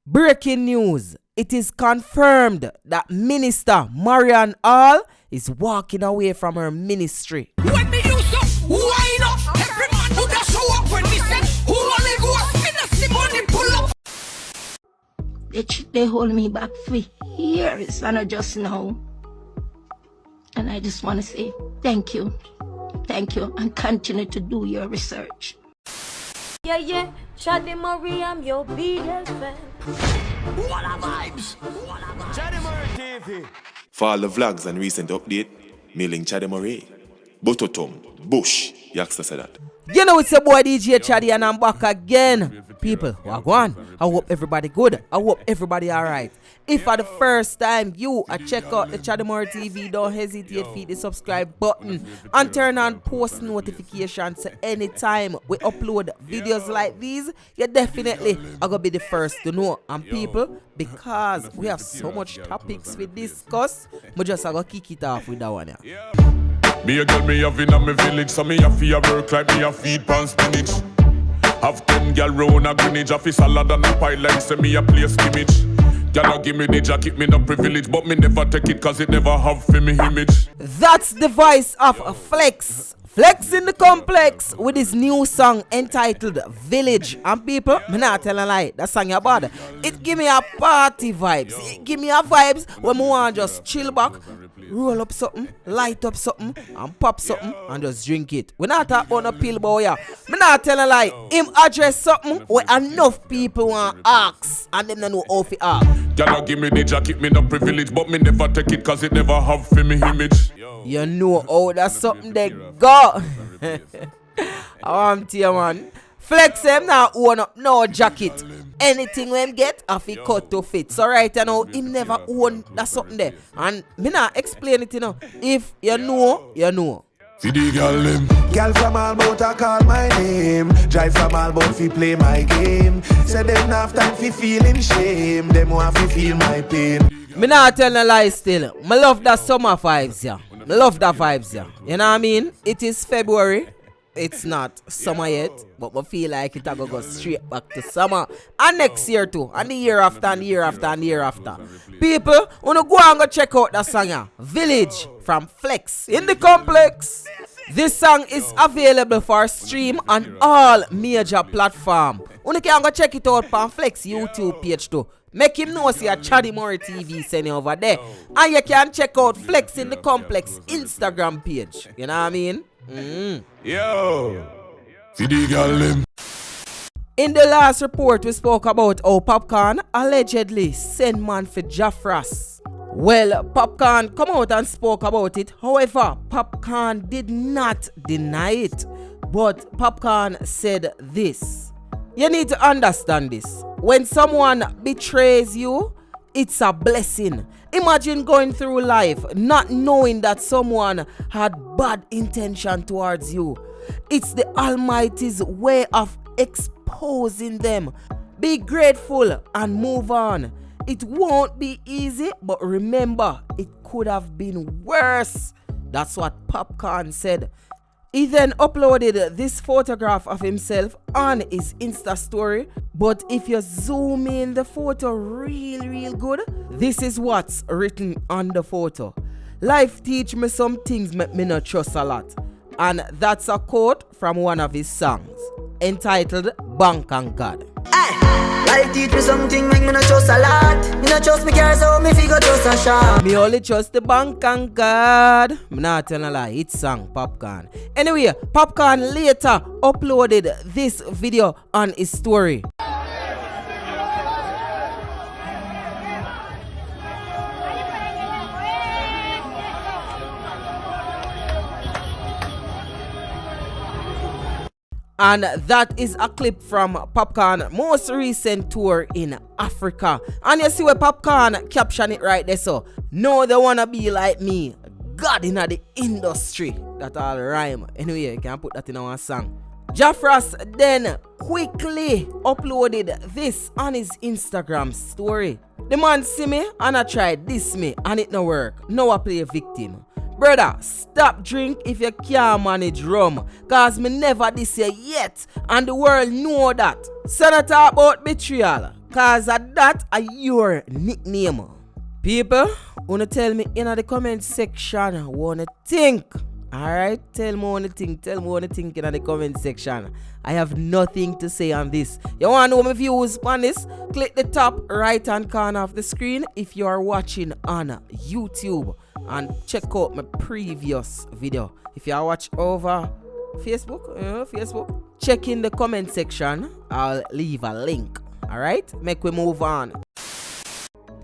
Breaking news. It is confirmed that Minister Marian Hall is walking away from her ministry. When me use up, why not? Every man who does show up when me say, who only go up, me not see money pull up. They hold me back for years and I just know. And I just want to say thank you, and continue to do your research. Yeah, Chaddy Marie, I'm your BL fan. What are vibes? Chaddy Marie TV. For all the vlogs and recent update, mailing Chaddy Marie. Bototom, Bush, Yaxter said that. You know it's your boy DJ Chaddy and I'm back again. People, wagwan. I hope everybody good. I hope everybody alright. If for the first time you check out the Chaddy Marie TV, don't hesitate to hit the subscribe button and turn on post notifications so anytime we upload videos like these, you definitely are gonna be the first to know. And people, because we have so much topics we discuss, we just gonna kick it off with that one here. Me a girl me have in a me village, so me a fear work like me a feed pan spinach. Have 10 girl round a Greenwich, a fi salad and a pie like say me a play skimmage. Girl give me the jacket, me no privilege, but me never take it cause it never have for me image. That's the voice of Flex. Flex in the complex with his new song entitled Village. And people, me not tell a lie, that song you bad. It give me a party vibes. It give me a vibes when me want just chill back, roll up something, light up something, and pop something, and just drink it. We not talk about no pill boy here. Me not tell a lie. Him address something where enough people want ask, and them don't know how to ask. Girl give me the jacket, me no privilege, but me never take it cause it never have for me image. You know how that's something they got. I want to you, man. Flex him now own up no jacket. Anything we him get, I fi cut to fit. So right now, him never own that something there. And me not explain it, you know. If you know, you know. See the girl them. Girl from Albout a call my name. Drive from Albout fi play my game. Say them not have time fi feeling shame. Them want fi feel my pain. Me not tell no lie still. Me love that summer vibes, yeah. Me love that vibes, yeah. You know what I mean? It is February. It's not summer yet, but I feel like it will go straight back to summer. And next year too. And the year after, and the year after, and the year after. People, wanna go and go check out that song, yeah. Village from Flex in the complex. This song is available for stream on all major platforms. You can go check it out on Flex YouTube page too. Make him know see a Chaddy Marie TV sending over there. And you can check out Flex in the Complex Instagram page. You know what I mean? Yo. See the girl them. In the last report, we spoke about how Popcaan allegedly sent man for JaFrass. Well, Popcaan come out and spoke about it. However, Popcaan did not deny it. But Popcaan said this. You need to understand this. When someone betrays you, it's a blessing. Imagine going through life not knowing that someone had bad intention towards you. It's the Almighty's way of exposing them. Be grateful and move on. It won't be easy, but remember, it could have been worse. That's what Popcaan said. He then uploaded this photograph of himself on his Insta story. But if you zoom in the photo real good, this is what's written on the photo. Life teach me some things make me not trust a lot. And that's a quote from one of his songs entitled Bank and God. Life teach me something make me not trust a lot. Me not trust me car so me figure trust a shop. Me only trust the bank and God. Me not tell a lie, it's song Popcaan. Anyway, Popcaan later uploaded this video on his story. And that is a clip from Popcaan's most recent tour in Africa. And you see where Popcaan caption it right there, so no, they wanna be like me, God in the industry. That all rhyme. Anyway, you can put that in our song. JaFrass then quickly uploaded this on his Instagram story. The man see me and I tried this me and it no work. Now I play a victim. Brother, stop drink if you can't manage rum. Cause me never this year yet. And the world know that. So not talk about betrayal. Cause of that are your nickname. People, wanna tell me in the comment section wanna think. Alright, tell me what you think in the comment section. I have nothing to say on this. You want to know my views on this? Click the top right hand corner of the screen if you are watching on YouTube and check out my previous video. If you are watching over Facebook, check in the comment section. I'll leave a link. Alright, make we move on.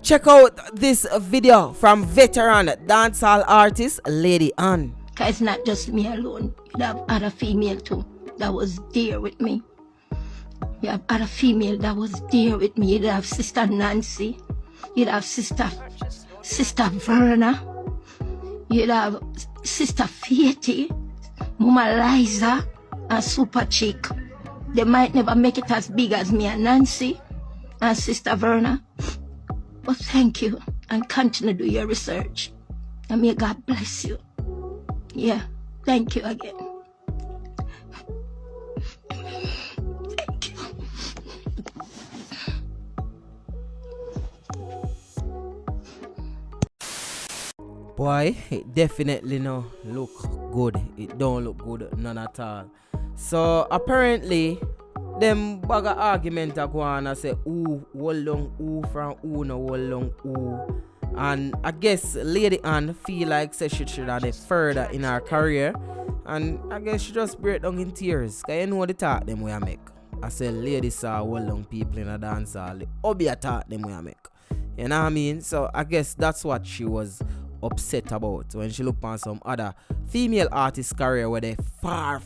Check out this video from veteran dancehall artist Lady Ann. Cause it's not just me alone. You have other female too that was there with me. You have other female that was there with me. You'd have Sister Nancy. You'd have Sister Verna. You'd have Sister Fieti, Mama Liza, and Super Chick. They might never make it as big as me and Nancy and Sister Verna. But thank you and continue to do your research. And may God bless you. Yeah, thank you again. Thank you. Boy, it definitely no look good. It don't look good, none at all. So apparently, them bag of argument are going and say, ooh, hold long, ooh, from ooh, no, hold long, ooh. And I guess Lady Ann feel like say she should have further in her career. And I guess she just break down in tears. Cause you know the talk them we make. I say ladies saw hold long people in a dance hall. The obvious talk them we make. You know what I mean? So I guess that's what she was upset about when she looked on some other female artist career where they far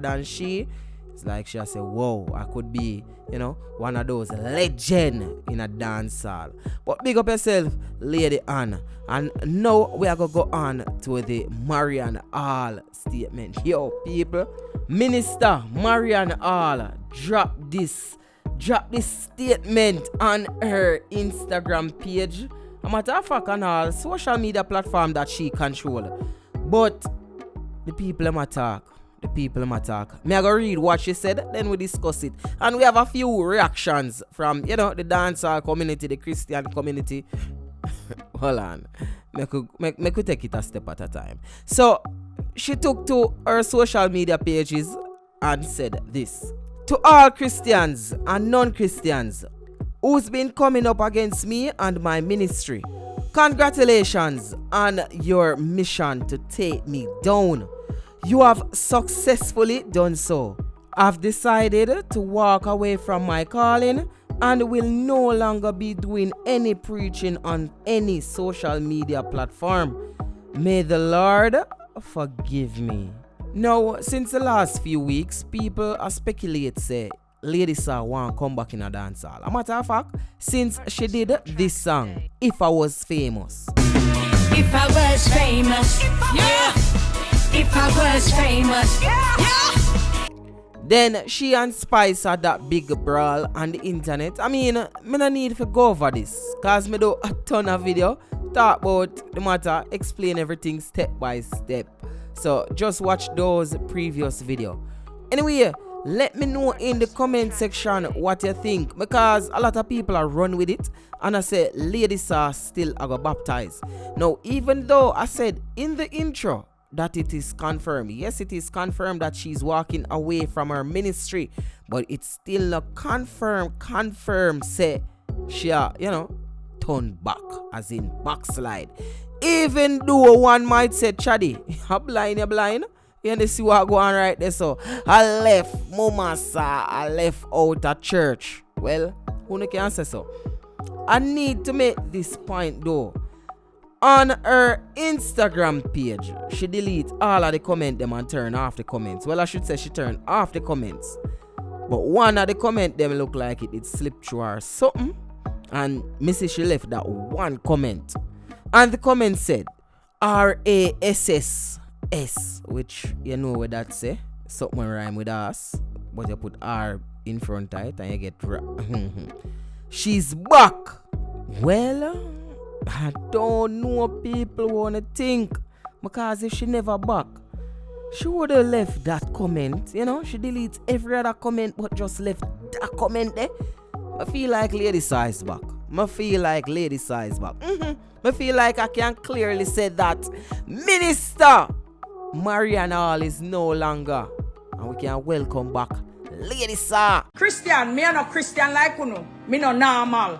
than she. It's like she say, whoa, I could be, one of those legend in a dance hall. But big up yourself, Lady Ann. And now we are going to go on to the Marian Hall statement. Yo, people, Minister Marian Hall drop this statement on her Instagram page. A matter of fact, on all social media platform that she control. But the people am attack. Me I go read what she said, then we discuss it. And we have a few reactions from, the dancehall community, the Christian community. Hold on. Make we take it a step at a time. So, she took to her social media pages and said this. To all Christians and non-Christians who's been coming up against me and my ministry, congratulations on your mission to take me down. You have successfully done so. I've decided to walk away from my calling and will no longer be doing any preaching on any social media platform. May the Lord forgive me. Now, since the last few weeks, people are speculate say Lady Saw want come back in a dance hall. A matter of fact, since she did this song, If I Was Famous. If I was famous, yeah. If I was famous, yeah. Then she and Spice had that big brawl on the internet. I mean, me no need to go over this, cause me do a ton of video talk about the matter, explain everything step by step. So just watch those previous video. Anyway, let me know in the comment section what you think, because a lot of people are run with it and I say ladies are still a go baptized. Now, even though I said in the intro that it is confirmed, yes, it is confirmed that she's walking away from her ministry, but it's still not confirmed say she turn back, as in backslide. Even though one might say, Chaddy, you're blind. You see what go on right there. So I left Mama Sa, I left out of church. Well, who can say so? I need to make this point though. On her Instagram page, she delete all of the comments them and turn off the comments. Well, I should say she turned off the comments. But one of the comments them look like it slipped through her something. And Missy, she left that one comment. And the comment said RASS, which you know what that say. Something rhyme with us. But you put R in front of it and you get she's back. Well, I don't know what people want to think. Because if she never back, she would have left that comment. She deletes every other comment but just left that comment there. I feel like lady size back. I feel like lady size back. I feel like I can clearly say that Minister Marian Hall is no longer. And we can welcome back Lady Sir. Christian, me no Christian like you. Me no normal.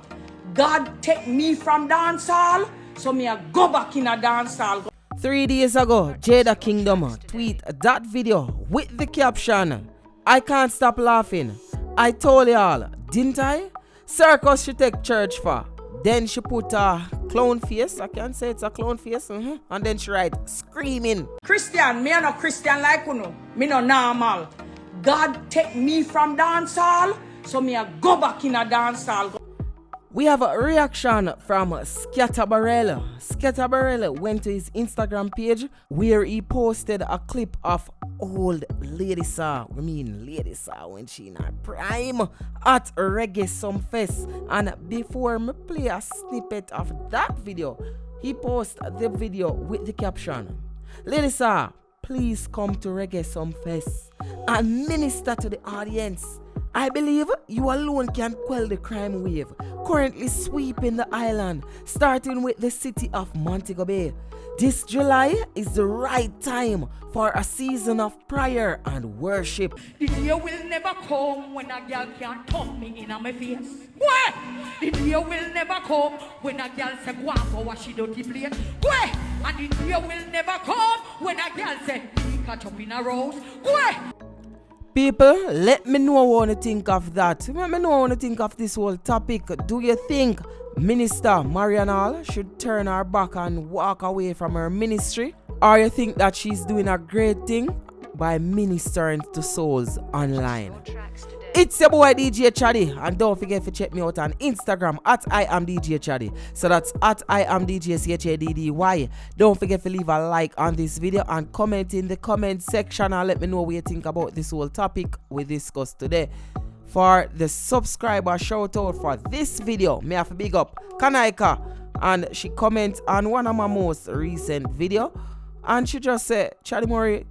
God take me from dancehall, so me a go back in a dancehall. 3 days ago, Jada Kingdom tweet that video with the caption, "I can't stop laughing. I told y'all, didn't I? Circus she take church for." Then she put a clown face. I can't say it's a clown face. And then she write, "Screaming." Christian, me no Christian like you. Me no normal. God take me from dancehall, so me a go back in a dancehall. We have a reaction from Scatterbarrel. Scatterbarrel went to his Instagram page where he posted a clip of old Lady Saw. I mean Lady Saw when she in her prime at Reggae Some Fest. And before me play a snippet of that video, he posted the video with the caption, "Lady Saw, please come to Reggae Some Fest and minister to the audience. I believe you alone can quell the crime wave currently sweeping the island, starting with the city of Montego Bay. This July is the right time for a season of prayer and worship." The day will never come when a girl can't talk me in my face. Where? The day will never come when a girl say go and go wash she dirty plate. Where? And the day will never come when a girl say he catch up in a rose. Where? People, let me know what you think of that. Let me know what you think of this whole topic. Do you think Minister Marian Hall should turn her back and walk away from her ministry? Or you think that she's doing a great thing by ministering to souls online? It's your boy DJ Chaddy, and don't forget to check me out on Instagram at I am DJ Chaddy. So that's at I am DJ CHADDY. Don't forget to leave a like on this video and comment in the comment section and let me know what you think about this whole topic we discussed today. For the subscriber shout out for this video, me have to big up Kanaika, and she comment on one of my most recent video and she just said, "Chaddy Murray,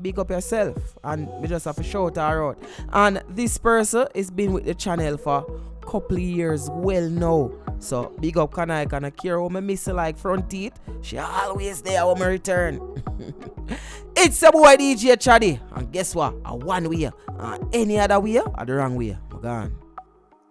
big up yourself," and we just have to shout her out. And this person has been with the channel for a couple of years well now. So big up Kanaika, and I care how I miss her like front teeth. She always there when I return. It's your boy DJ Chaddy, and guess what? A one way, and any other way, or the wrong way. I'm gone.